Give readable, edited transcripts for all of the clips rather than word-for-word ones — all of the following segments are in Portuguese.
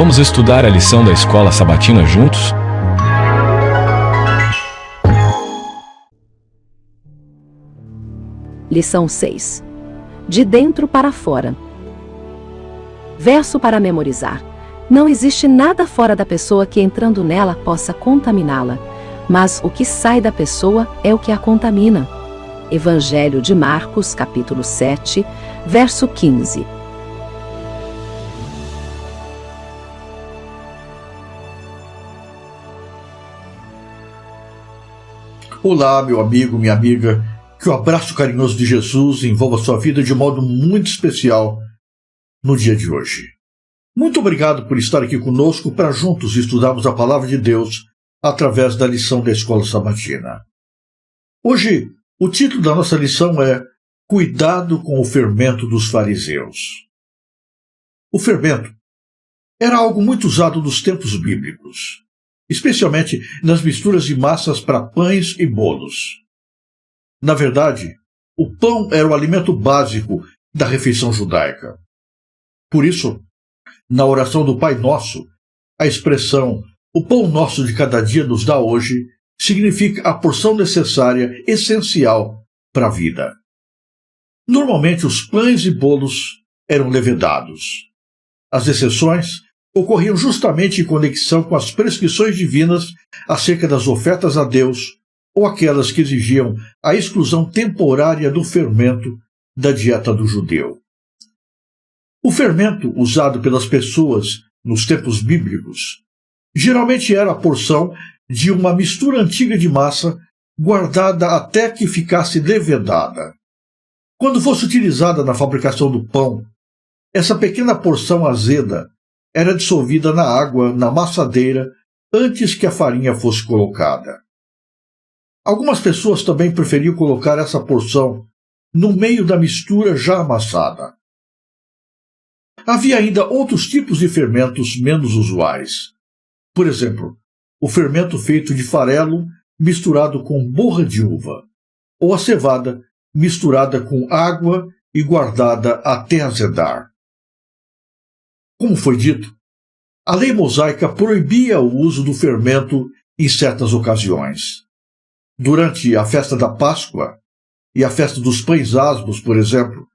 Vamos estudar a lição da Escola Sabatina juntos? Lição 6. De dentro para fora. Verso para memorizar. Não existe nada fora da pessoa que entrando nela possa contaminá-la, mas o que sai da pessoa é o que a contamina. Evangelho de Marcos, capítulo 7, verso 15. Olá, meu amigo, minha amiga, que o abraço carinhoso de Jesus envolva sua vida de modo muito especial no dia de hoje. Muito obrigado por estar aqui conosco para juntos estudarmos a Palavra de Deus através da lição da Escola Sabatina. Hoje, o título da nossa lição é Cuidado com o fermento dos fariseus. O fermento era algo muito usado nos tempos bíblicos, especialmente nas misturas de massas para pães e bolos. Na verdade, o pão era o alimento básico da refeição judaica. Por isso, na oração do Pai Nosso, a expressão "o pão nosso de cada dia nos dá hoje" significa a porção necessária, essencial para a vida. Normalmente, os pães e bolos eram levedados. As exceções ocorriam justamente em conexão com as prescrições divinas acerca das ofertas a Deus ou aquelas que exigiam a exclusão temporária do fermento da dieta do judeu. O fermento usado pelas pessoas nos tempos bíblicos geralmente era a porção de uma mistura antiga de massa guardada até que ficasse levedada. Quando fosse utilizada na fabricação do pão, essa pequena porção azeda era dissolvida na água, na massadeira, antes que a farinha fosse colocada. Algumas pessoas também preferiam colocar essa porção no meio da mistura já amassada. Havia ainda outros tipos de fermentos menos usuais. Por exemplo, o fermento feito de farelo misturado com borra de uva, ou a cevada misturada com água e guardada até azedar. Como foi dito, a lei mosaica proibia o uso do fermento em certas ocasiões. Durante a festa da Páscoa e a festa dos pães asmos, por exemplo,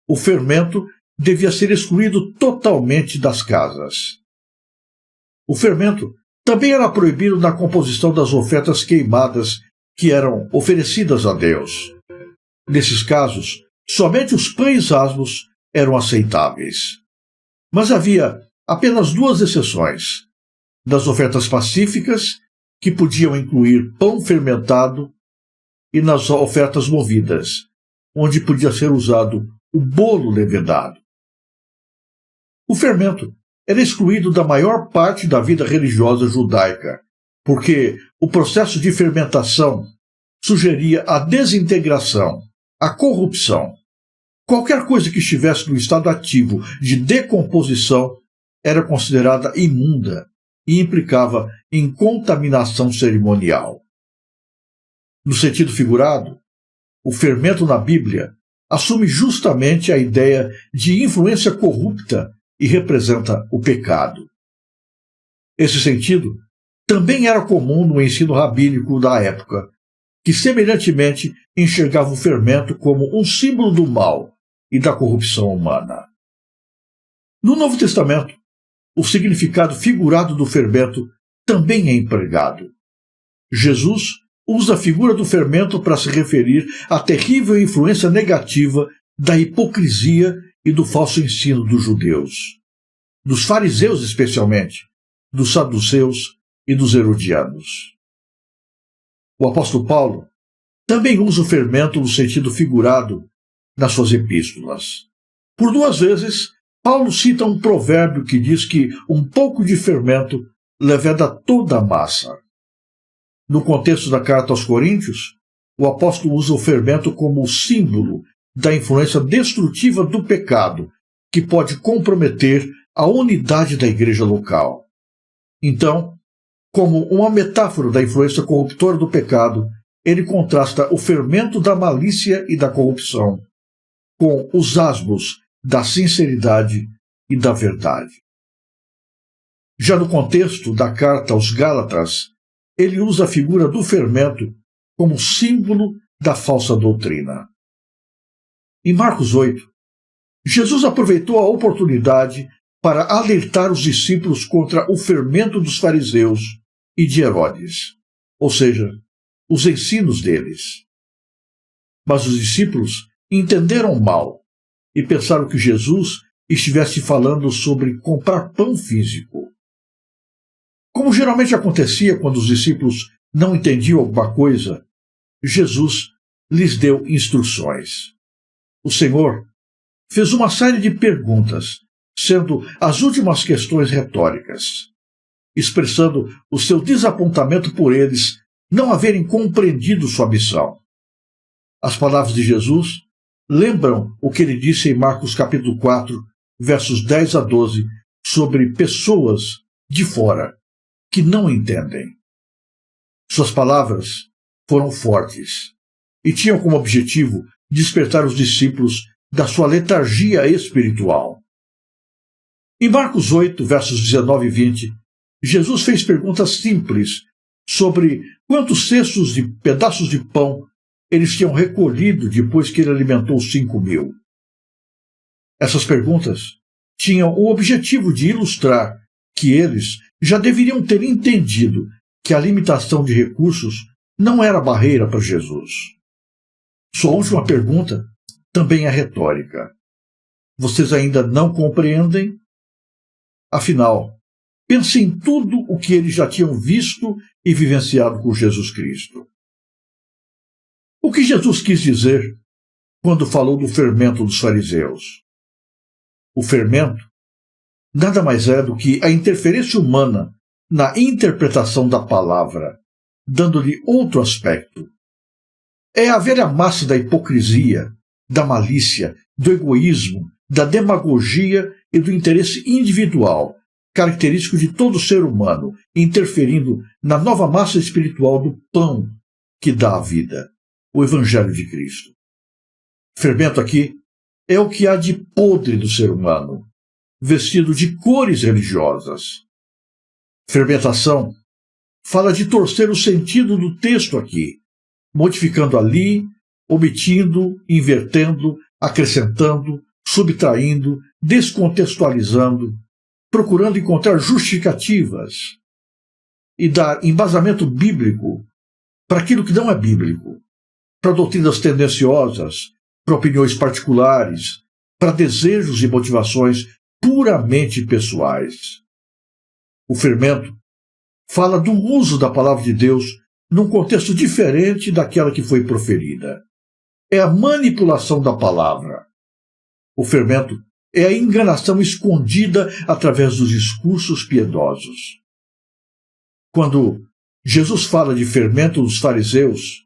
o fermento devia ser excluído totalmente das casas. O fermento também era proibido na composição das ofertas queimadas que eram oferecidas a Deus. Nesses casos, somente os pães asmos eram aceitáveis. Mas havia apenas duas exceções: nas ofertas pacíficas, que podiam incluir pão fermentado, e nas ofertas movidas, onde podia ser usado o bolo levedado. O fermento era excluído da maior parte da vida religiosa judaica, porque o processo de fermentação sugeria a desintegração, a corrupção. Qualquer coisa que estivesse no estado ativo de decomposição era considerada imunda e implicava em contaminação cerimonial. No sentido figurado, o fermento na Bíblia assume justamente a ideia de influência corrupta e representa o pecado. Esse sentido também era comum no ensino rabínico da época, que semelhantemente enxergava o fermento como um símbolo do mal e da corrupção humana. No Novo Testamento, o significado figurado do fermento também é empregado. Jesus usa a figura do fermento para se referir à terrível influência negativa da hipocrisia e do falso ensino dos judeus, dos fariseus especialmente, dos saduceus e dos herodianos. O apóstolo Paulo também usa o fermento no sentido figurado nas suas epístolas. Por duas vezes, Paulo cita um provérbio que diz que um pouco de fermento leveda toda a massa. No contexto da carta aos Coríntios, o apóstolo usa o fermento como símbolo da influência destrutiva do pecado, que pode comprometer a unidade da igreja local. Então, como uma metáfora da influência corruptora do pecado, ele contrasta o fermento da malícia e da corrupção com os asmos da sinceridade e da verdade. Já no contexto da carta aos Gálatas, ele usa a figura do fermento como símbolo da falsa doutrina. Em Marcos 8, Jesus aproveitou a oportunidade para alertar os discípulos contra o fermento dos fariseus e de Herodes, ou seja, os ensinos deles. Mas os discípulos entenderam mal e pensaram que Jesus estivesse falando sobre comprar pão físico. Como geralmente acontecia quando os discípulos não entendiam alguma coisa, Jesus lhes deu instruções. O Senhor fez uma série de perguntas, sendo as últimas questões retóricas, expressando o seu desapontamento por eles não haverem compreendido sua missão. As palavras de Jesus lembram o que ele disse em Marcos capítulo 4, versos 10 a 12, sobre pessoas de fora que não entendem. Suas palavras foram fortes e tinham como objetivo despertar os discípulos da sua letargia espiritual. Em Marcos 8, versos 19 e 20, Jesus fez perguntas simples sobre quantos cestos de pedaços de pão eles tinham recolhido depois que ele alimentou os 5.000. Essas perguntas tinham o objetivo de ilustrar que eles já deveriam ter entendido que a limitação de recursos não era barreira para Jesus. Sua última pergunta também é retórica. Vocês ainda não compreendem? Afinal, pense em tudo o que eles já tinham visto e vivenciado com Jesus Cristo. O que Jesus quis dizer quando falou do fermento dos fariseus? O fermento nada mais é do que a interferência humana na interpretação da palavra, dando-lhe outro aspecto. É a velha massa da hipocrisia, da malícia, do egoísmo, da demagogia e do interesse individual, característico de todo ser humano, interferindo na nova massa espiritual do pão que dá a vida, o Evangelho de Cristo. Fermento aqui é o que há de podre do ser humano, vestido de cores religiosas. Fermentação fala de torcer o sentido do texto aqui, modificando ali, omitindo, invertendo, acrescentando, subtraindo, descontextualizando, procurando encontrar justificativas e dar embasamento bíblico para aquilo que não é bíblico, para doutrinas tendenciosas, para opiniões particulares, para desejos e motivações puramente pessoais. O fermento fala do uso da palavra de Deus num contexto diferente daquela que foi proferida. É a manipulação da palavra. O fermento é a enganação escondida através dos discursos piedosos. Quando Jesus fala de fermento dos fariseus,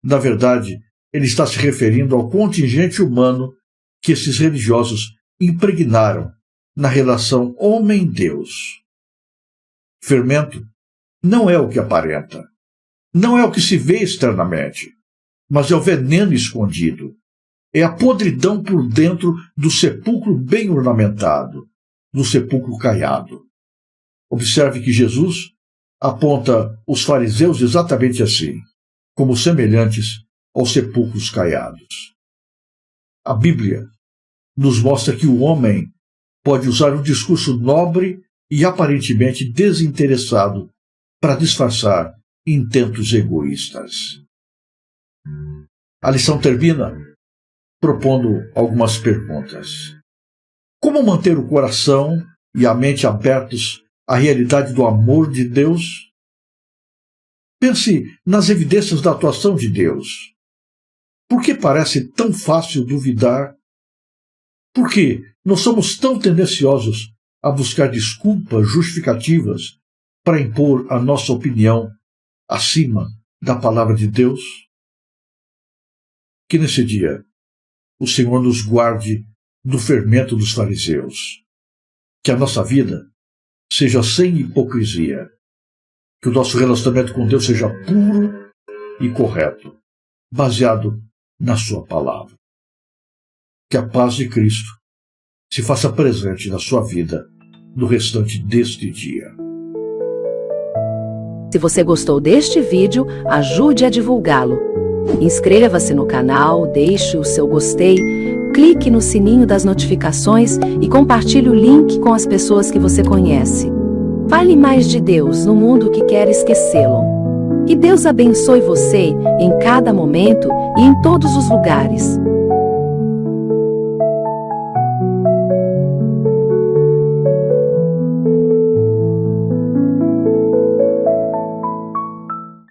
na verdade, ele está se referindo ao contingente humano que esses religiosos impregnaram na relação homem-Deus. Fermento não é o que aparenta, não é o que se vê externamente, mas é o veneno escondido. É a podridão por dentro do sepulcro bem ornamentado, do sepulcro caiado. Observe que Jesus aponta os fariseus exatamente assim, como semelhantes aos sepulcros caiados. A Bíblia nos mostra que o homem pode usar um discurso nobre e aparentemente desinteressado para disfarçar intentos egoístas. A lição termina propondo algumas perguntas. Como manter o coração e a mente abertos à realidade do amor de Deus? Pense nas evidências da atuação de Deus. Por que parece tão fácil duvidar? Por que nós somos tão tendenciosos a buscar desculpas justificativas para impor a nossa opinião acima da palavra de Deus? Que nesse dia o Senhor nos guarde do fermento dos fariseus. Que a nossa vida seja sem hipocrisia. Que o nosso relacionamento com Deus seja puro e correto, baseado na sua palavra. Que a paz de Cristo se faça presente na sua vida no restante deste dia. Se você gostou deste vídeo, ajude a divulgá-lo. Inscreva-se no canal, deixe o seu gostei, clique no sininho das notificações e compartilhe o link com as pessoas que você conhece. Fale mais de Deus no mundo que quer esquecê-lo. Que Deus abençoe você em cada momento e em todos os lugares.